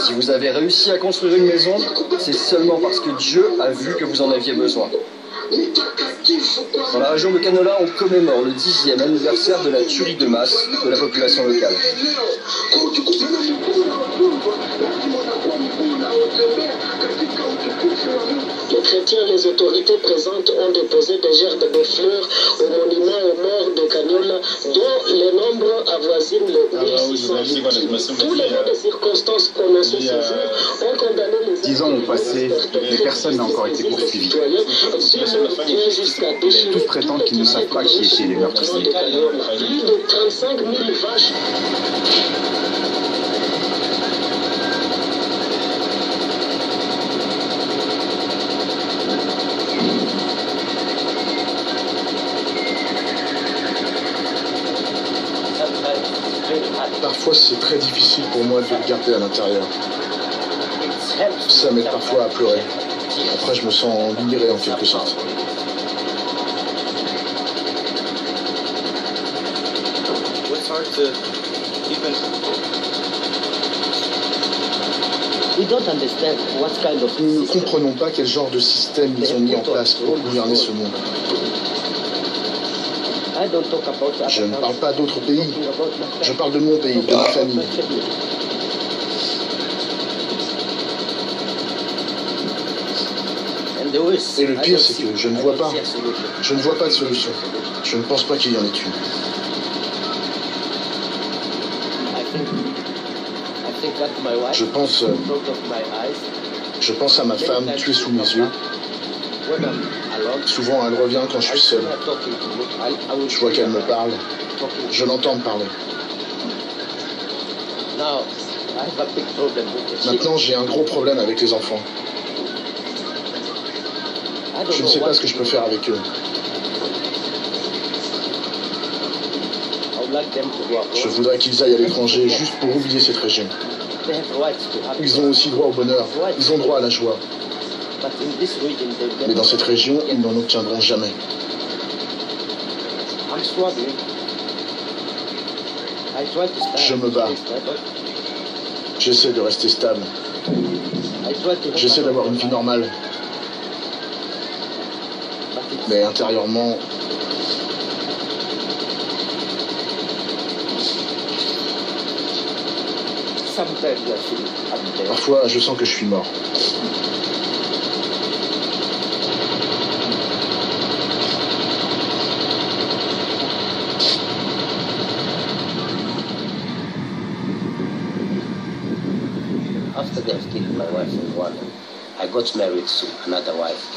S11: Si vous avez réussi à construire une maison, c'est seulement parce que Dieu a vu que vous en aviez besoin. Dans la région de Kanola, on commémore le 10e anniversaire de la tuerie de masse de la population locale.
S12: Les chrétiens et les autorités présentes ont déposé des gerbes de fleurs au monument aux morts de Kanola, dont le nombre avoisine les 1600 victimes. Tous les mots de circonstances prononcés ce jour ont condamné les
S13: 10 ans ont passé, mais personne n'a encore été poursuivi. Tous prétendent qu'ils ne savent pas qui étaient les meurtriers.
S12: Plus de 35 000 vaches.
S1: Parfois, c'est très difficile pour moi de le garder à l'intérieur. Ça m'aide parfois à pleurer. Après, je me sens libéré en quelque sorte. Nous ne comprenons pas quel genre de système ils ont mis en place pour gouverner ce monde. Je ne parle pas d'autres pays, je parle de mon pays, de ma famille. Et le pire, c'est que je ne vois pas. Je ne vois pas de solution. Je ne pense pas qu'il y en ait une. Je pense à ma femme tuée sous mes yeux. Souvent, elle revient quand je suis seul. Je vois qu'elle me parle. Je l'entends me parler. Maintenant, j'ai un gros problème avec les enfants. Je ne sais pas ce que je peux faire avec eux. Je voudrais qu'ils aillent à l'étranger juste pour oublier cette région. Ils ont aussi droit au bonheur. Ils ont droit à la joie. Mais dans cette région, ils n'en obtiendront jamais. Je me bats. J'essaie de rester stable. J'essaie d'avoir une vie normale. Mais intérieurement... Parfois, je sens que je suis mort.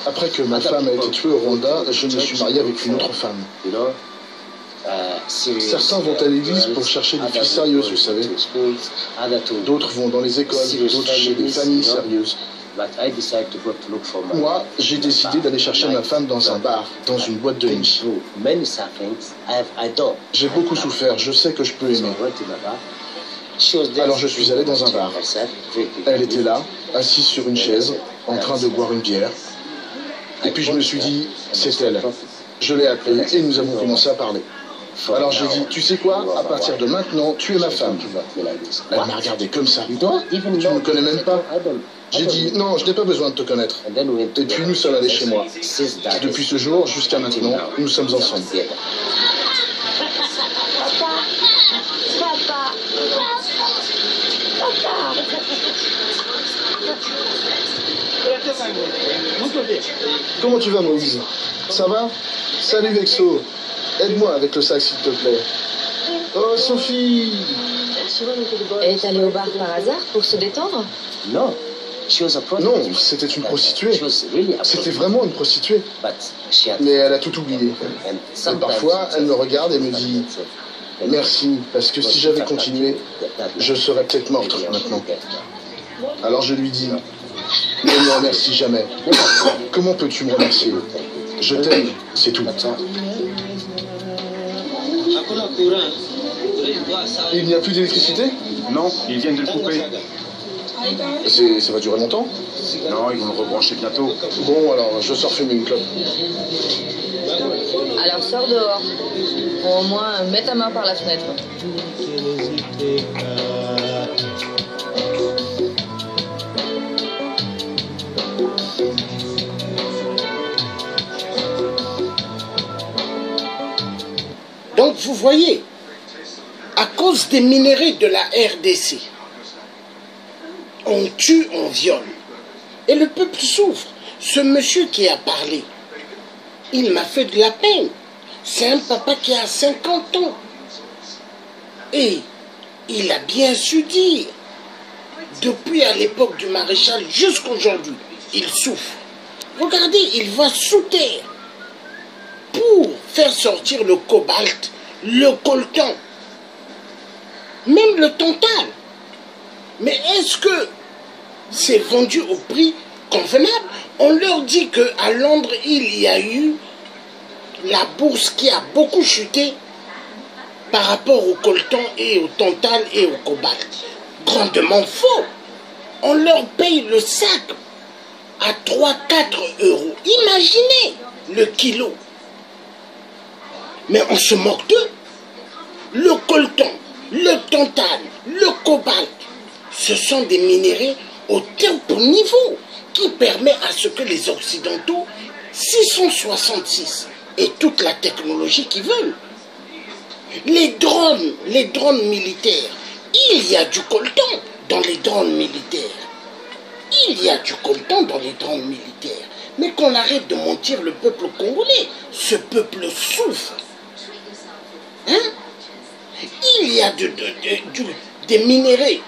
S1: Après que ma femme a été tuée au Rwanda, je me suis marié avec une autre femme. Certains vont à l'église pour chercher des filles sérieuses, vous savez. D'autres vont dans les écoles, d'autres chez des familles sérieuses. Moi, j'ai décidé d'aller chercher ma femme dans un bar, dans une boîte de nuit. J'ai beaucoup souffert, je sais que je peux aimer. Alors je suis allé dans un bar. Elle était là, assise sur une chaise, en train de boire une bière. Et puis je me suis dit, c'est elle. Je l'ai appelée et nous avons commencé à parler. Alors j'ai dit, tu sais quoi, à partir de maintenant, tu es ma femme. Elle m'a regardé comme ça. Tu ne me connais même pas. J'ai dit, non, je n'ai pas besoin de te connaître. Et puis nous sommes allés chez moi. Depuis ce jour jusqu'à maintenant, nous sommes ensemble. Comment tu vas, Moïse? Ça va? Salut, Vexo. Aide-moi avec le sac, s'il te plaît. Oh, Sophie!
S4: Elle est allée au bar par hasard pour se détendre?
S1: Non, c'était une prostituée. C'était vraiment une prostituée. Mais elle a tout oublié. Et parfois, elle me regarde et me dit « Merci, parce que si j'avais continué, je serais peut-être morte maintenant. » Alors je lui dis « Ne me remercie jamais. Comment peux-tu me remercier? Je t'aime, c'est tout. » Il n'y a plus d'électricité?
S13: Non, ils viennent de le couper.
S1: Ça va durer longtemps?
S13: Non, ils vont le rebrancher bientôt.
S1: Bon, alors, je sors fumer une clope.
S4: Alors sors dehors. Ou au moins, mets ta main par la fenêtre.
S14: Donc vous voyez, à cause des minéraux de la RDC, on tue, on viole. Et le peuple souffre. Ce monsieur qui a parlé, il m'a fait de la peine. C'est un papa qui a 50 ans. Et il a bien su dire, depuis à l'époque du maréchal jusqu'à aujourd'hui, il souffre. Regardez, il va sous terre pour faire sortir le cobalt, le coltan, même le tantal. Mais est-ce que c'est vendu au prix convenable? On leur dit qu'à Londres, il y a eu la bourse qui a beaucoup chuté par rapport au coltan et au tantal et au cobalt. Grandement faux. On leur paye le sac à 3-4 euros. Imaginez le kilo. Mais on se moque d'eux. Le coltan, le tantal, le cobalt, ce sont des minéraux au top niveau qui permet à ce que les Occidentaux, 666, et toute la technologie qu'ils veulent. Les drones militaires, il y a du coltan dans les drones militaires. Il y a du coltan dans les drones militaires. Mais qu'on arrête de mentir le peuple congolais. Ce peuple souffre. Hein? Il y a des minéraux,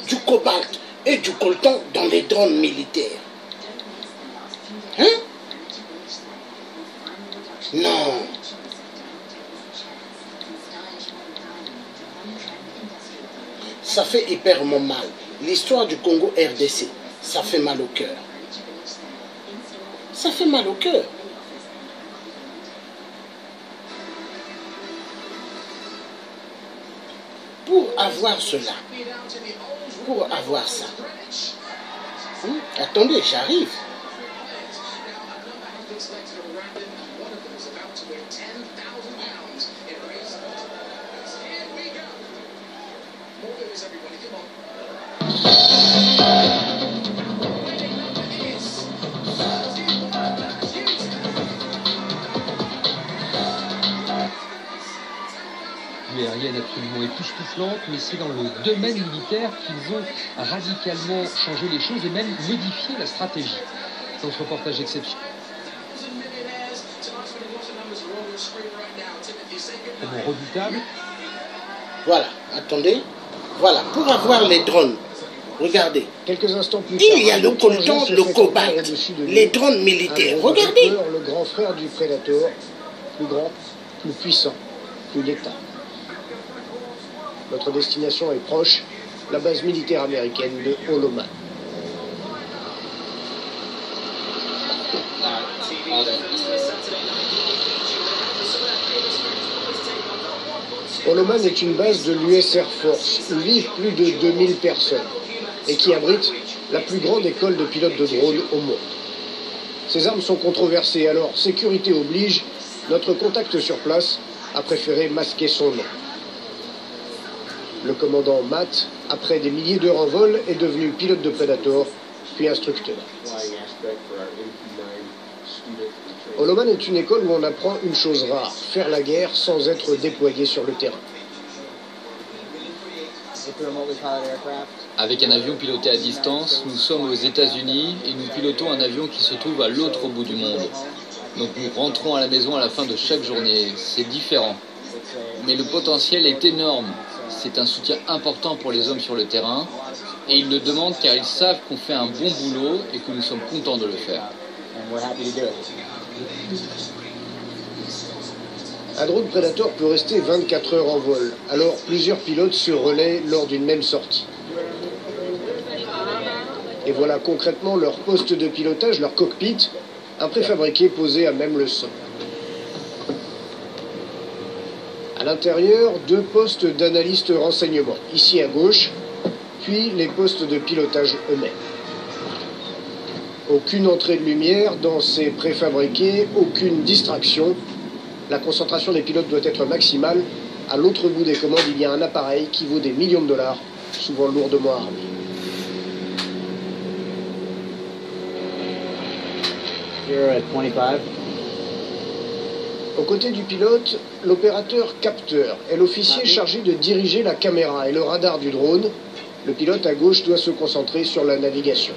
S14: du cobalt et du coltan dans les drones militaires. Hein? Non. Ça fait hyper mal. L'histoire du Congo RDC, ça fait mal au cœur. Ça fait mal au cœur. Pour avoir cela, pour avoir ça. Attendez, j'arrive.
S15: Aérienne absolument époustouflante, mais c'est dans le domaine militaire qu'ils ont radicalement changé les choses et même modifié la stratégie. Dans ce reportage exceptionnel. Vraiment redoutable.
S14: Voilà, attendez. Voilà, pour avoir les drones, regardez.
S1: Quelques instants plus tard,
S14: il y a le coltan, le cobalt, les drones militaires. Regardez.
S1: Le grand frère du Predator, plus grand, plus puissant, plus létal. Notre destination est proche, la base militaire américaine de Holloman. Holloman est une base de l'US Air Force où vivent plus de 2000 personnes et qui abrite la plus grande école de pilotes de drones au monde. Ces armes sont controversées, alors sécurité oblige, notre contact sur place a préféré masquer son nom. Le commandant Matt, après des milliers d'heures en vol, est devenu pilote de Predator, puis instructeur. Holloman est une école où on apprend une chose rare, faire la guerre sans être déployé sur le terrain.
S16: Avec un avion piloté à distance, nous sommes aux États-Unis et nous pilotons un avion qui se trouve à l'autre bout du monde. Donc nous rentrons à la maison à la fin de chaque journée. C'est différent. Mais le potentiel est énorme. C'est un soutien important pour les hommes sur le terrain. Et ils le demandent car ils savent qu'on fait un bon boulot et que nous sommes contents de le faire.
S1: Un drone Predator peut rester 24 heures en vol, alors plusieurs pilotes se relaient lors d'une même sortie. Et voilà concrètement leur poste de pilotage, leur cockpit, un préfabriqué posé à même le sol. À l'intérieur, 2 postes d'analystes renseignement, ici à gauche, puis les postes de pilotage eux-mêmes. Aucune entrée de lumière dans ces préfabriqués, aucune distraction. La concentration des pilotes doit être maximale. À l'autre bout des commandes, il y a un appareil qui vaut des millions de dollars, souvent lourdement armé. Aux côtés du pilote, l'opérateur capteur est l'officier chargé de diriger la caméra et le radar du drone. Le pilote à gauche doit se concentrer sur la navigation.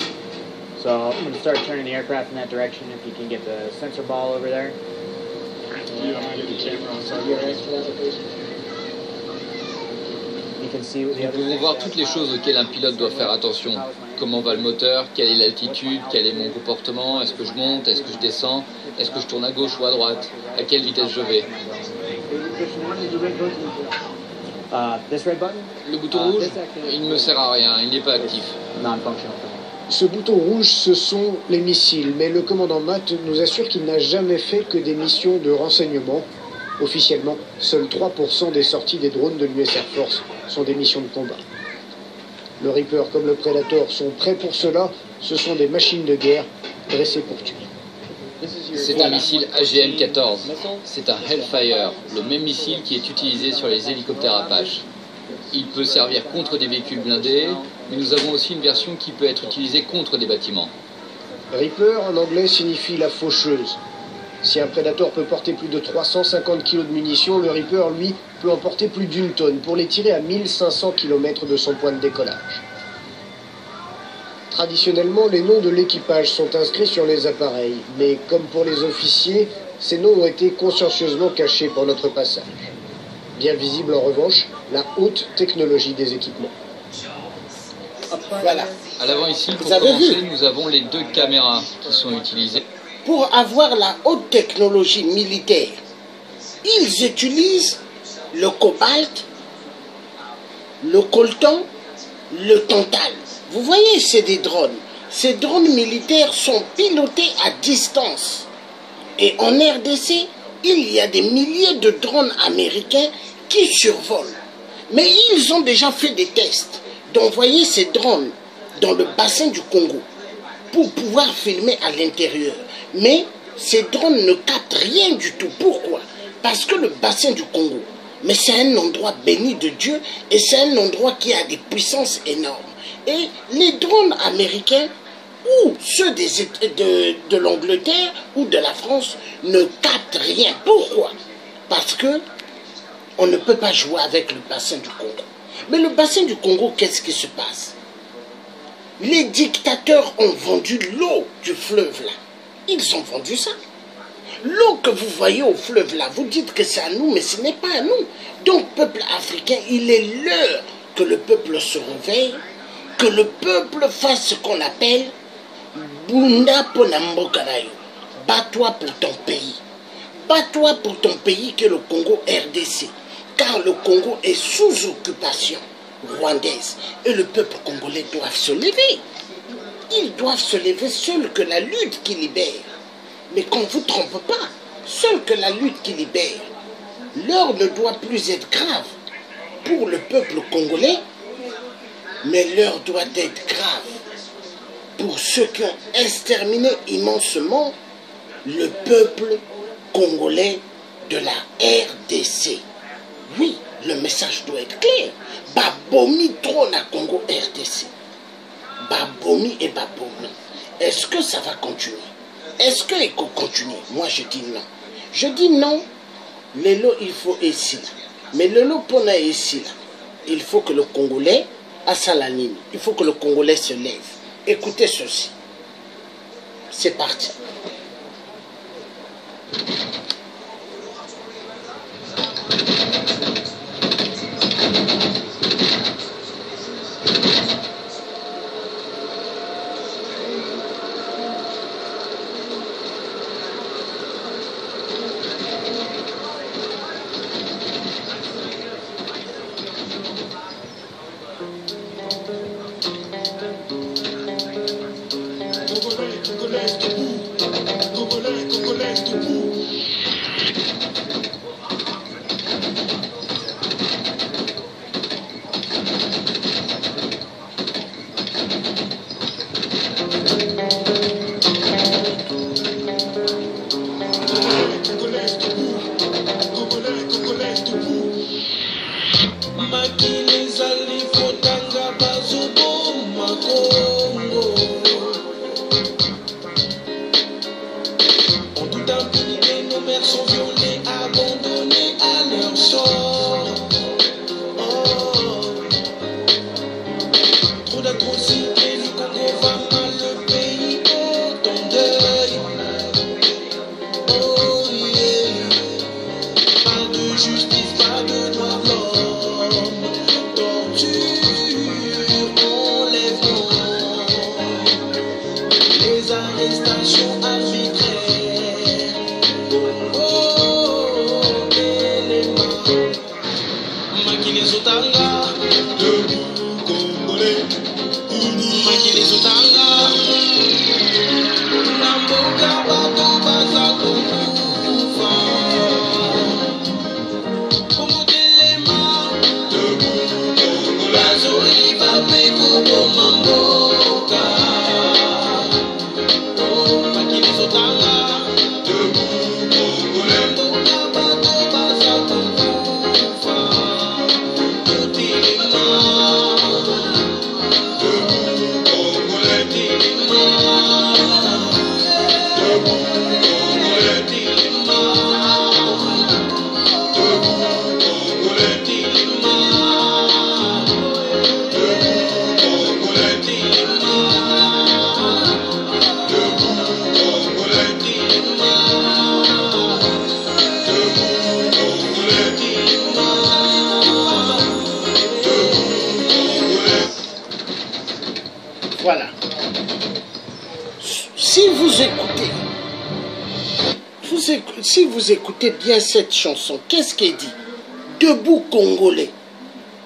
S17: So I'm going to start turning the aircraft in that direction if you can get the sensor ball over there.
S16: Nous pouvons voir toutes les choses auxquelles un pilote doit faire attention. Comment va le moteur, quelle est l'altitude, quel est mon comportement, est-ce que je monte, est-ce que je descends, est-ce que je tourne à gauche ou à droite, à quelle vitesse je vais. Le bouton rouge, il ne me sert à rien, il n'est pas actif.
S1: Ce bouton rouge, ce sont les missiles, mais le commandant Matt nous assure qu'il n'a jamais fait que des missions de renseignement. Officiellement, seuls 3% des sorties des drones de l'US Air Force sont des missions de combat. Le Reaper comme le Predator sont prêts pour cela, ce sont des machines de guerre dressées pour tuer.
S16: C'est un missile AGM-14, c'est un Hellfire, le même missile qui est utilisé sur les hélicoptères Apache. Il peut servir contre des véhicules blindés, mais nous avons aussi une version qui peut être utilisée contre des bâtiments.
S1: Reaper en anglais signifie la faucheuse. Si un Predator peut porter plus de 350 kg de munitions, le Reaper, lui, peut en porter plus d'1 tonne pour les tirer à 1500 km de son point de décollage. Traditionnellement, les noms de l'équipage sont inscrits sur les appareils, mais comme pour les officiers, ces noms ont été consciencieusement cachés pour notre passage. Bien visible en revanche, la haute technologie des équipements.
S14: Voilà.
S16: À l'avant ici, pour commencer, nous avons les 2 caméras qui sont utilisées.
S14: Pour avoir la haute technologie militaire, ils utilisent le cobalt, le coltan, le tantal. Vous voyez, c'est des drones. Ces drones militaires sont pilotés à distance. Et en RDC, il y a des milliers de drones américains qui survolent. Mais ils ont déjà fait des tests d'envoyer ces drones dans le bassin du Congo pour pouvoir filmer à l'intérieur. Mais ces drones ne captent rien du tout. Pourquoi? Parce que le bassin du Congo, mais c'est un endroit béni de Dieu et c'est un endroit qui a des puissances énormes. Et les drones américains ou ceux de l'Angleterre ou de la France ne captent rien. Pourquoi? Parce que on ne peut pas jouer avec le bassin du Congo. Mais le bassin du Congo, qu'est-ce qui se passe? Les dictateurs ont vendu l'eau du fleuve là. Ils ont vendu ça. L'eau que vous voyez au fleuve là, vous dites que c'est à nous, mais ce n'est pas à nous. Donc, peuple africain, il est l'heure que le peuple se réveille, que le peuple fasse ce qu'on appelle Bunda Ponambokarayo. Bats-toi pour ton pays. Bats-toi pour ton pays que le Congo RDC. Car le Congo est sous occupation rwandaise. Et le peuple congolais doit se lever. Ils doivent se lever seul que la lutte qui libère. Mais qu'on ne vous trompe pas, seul que la lutte qui libère. L'heure ne doit plus être grave pour le peuple congolais, mais l'heure doit être grave pour ceux qui ont exterminé immensement le peuple congolais de la RDC. Oui, le message doit être clair. Babomi trône à Congo RDC. Babomi et Babomi. Est-ce que ça va continuer? Est-ce que ECO continue? Moi je dis non. Je dis non. Lelo il faut ici. Mais lelo pona ici. Il faut que le Congolais a Salanine. Il faut que le Congolais se lève. Écoutez ceci. C'est parti. Voilà. Si vous écoutez bien cette chanson, qu'est-ce qu'elle dit? Debout Congolais.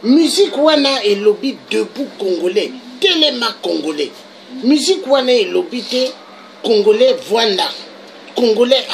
S14: Musique wana et lobby debout Congolais. Téléma Congolais. Musique wana et lobby Congolais voilà. Congolais